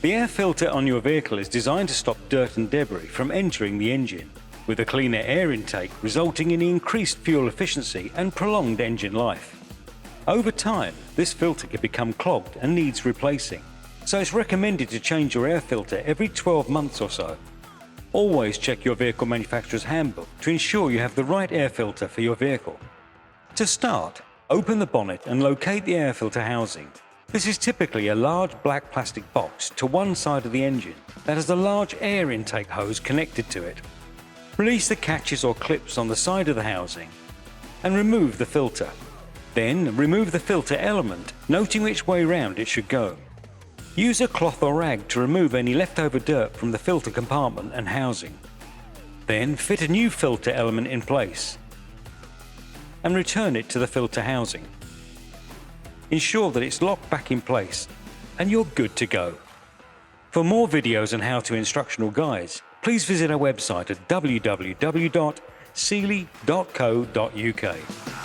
The air filter on your vehicle is designed to stop dirt and debris from entering the engine, with a cleaner air intake resulting in increased fuel efficiency and prolonged engine life. Over time, this filter can become clogged and needs replacing, so it's recommended to change your air filter every 12 months or so. Always check your vehicle manufacturer's handbook to ensure you have the right air filter for your vehicle. To start, open the bonnet and locate the air filter housing. This is typically a large black plastic box to one side of the engine that has a large air intake hose connected to it. Release the catches or clips on the side of the housing and remove the filter. Then remove the filter element, noting which way round it should go. Use a cloth or rag to remove any leftover dirt from the filter compartment and housing. Then fit a new filter element in place and return it to the filter housing. Ensure that it's locked back in place and you're good to go. For more videos and how-to instructional guides, please visit our website at www.sealey.co.uk.